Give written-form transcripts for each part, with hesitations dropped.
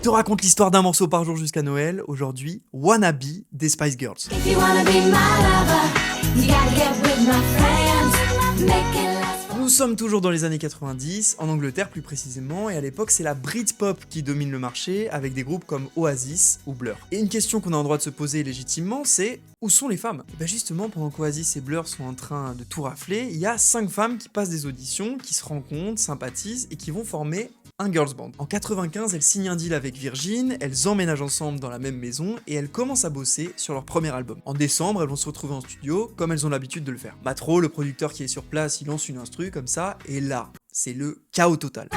te raconte l'histoire d'un morceau par jour jusqu'à Noël. Aujourd'hui, Wannabe des Spice Girls. If you wanna be my lover, you gotta get with my friends. Make it last. Nous sommes toujours dans les années 90, en Angleterre plus précisément, et à l'époque c'est la Britpop qui domine le marché, avec des groupes comme Oasis ou Blur. Et une question qu'on a en droit de se poser légitimement, c'est où sont les femmes? Et ben justement, pendant qu'Oasis et Blur sont en train de tout rafler, il y a 5 femmes qui passent des auditions, qui se rencontrent, sympathisent et qui vont former un girls band. En 95, elles signent un deal avec Virgin, elles emménagent ensemble dans la même maison et elles commencent à bosser sur leur premier album. En décembre, elles vont se retrouver en studio comme elles ont l'habitude de le faire. Matro, le producteur qui est sur place, il lance une instru comme ça et là, c'est le chaos total.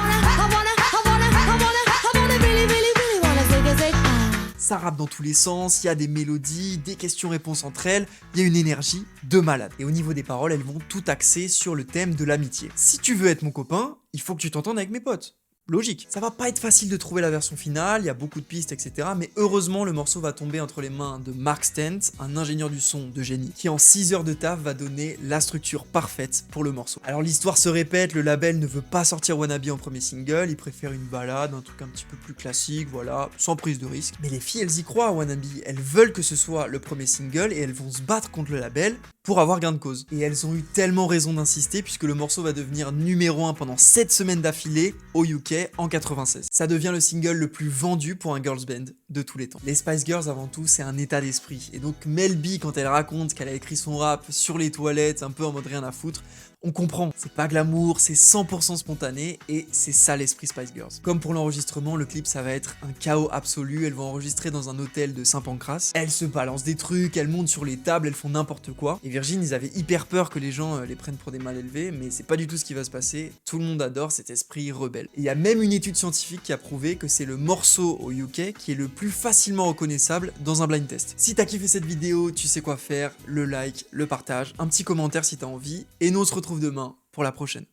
Ça rappe dans tous les sens, il y a des mélodies, des questions-réponses entre elles, il y a une énergie de malade. Et au niveau des paroles, elles vont tout axer sur le thème de l'amitié. Si tu veux être mon copain, il faut que tu t'entendes avec mes potes. Logique. Ça va pas être facile de trouver la version finale, il y a beaucoup de pistes, etc. Mais heureusement, le morceau va tomber entre les mains de Mark Stent, un ingénieur du son de génie, qui en 6 heures de taf va donner la structure parfaite pour le morceau. Alors l'histoire se répète, le label ne veut pas sortir Wannabe en premier single, il préfère une balade, un truc un petit peu plus classique, voilà, sans prise de risque. Mais les filles, elles y croient à Wannabe, elles veulent que ce soit le premier single et elles vont se battre contre le label pour avoir gain de cause. Et elles ont eu tellement raison d'insister puisque le morceau va devenir numéro 1 pendant 7 semaines d'affilée au UK en 96. Ça devient le single le plus vendu pour un girls band de tous les temps. Les Spice Girls avant tout c'est un état d'esprit et donc Mel B quand elle raconte qu'elle a écrit son rap sur les toilettes un peu en mode rien à foutre, on comprend, c'est pas glamour, c'est 100% spontané et c'est ça l'esprit Spice Girls. Comme pour l'enregistrement, le clip ça va être un chaos absolu, elles vont enregistrer dans un hôtel de Saint-Pancras, elles se balancent des trucs, elles montent sur les tables, elles font n'importe quoi. Et Virgin, ils avaient hyper peur que les gens les prennent pour des mal élevés, mais c'est pas du tout ce qui va se passer, tout le monde adore cet esprit rebelle. Et il y a même une étude scientifique qui a prouvé que c'est le morceau au UK qui est le plus facilement reconnaissable dans un blind test. Si t'as kiffé cette vidéo, tu sais quoi faire, le like, le partage, un petit commentaire si t'as envie, et nous on se retrouve demain pour la prochaine.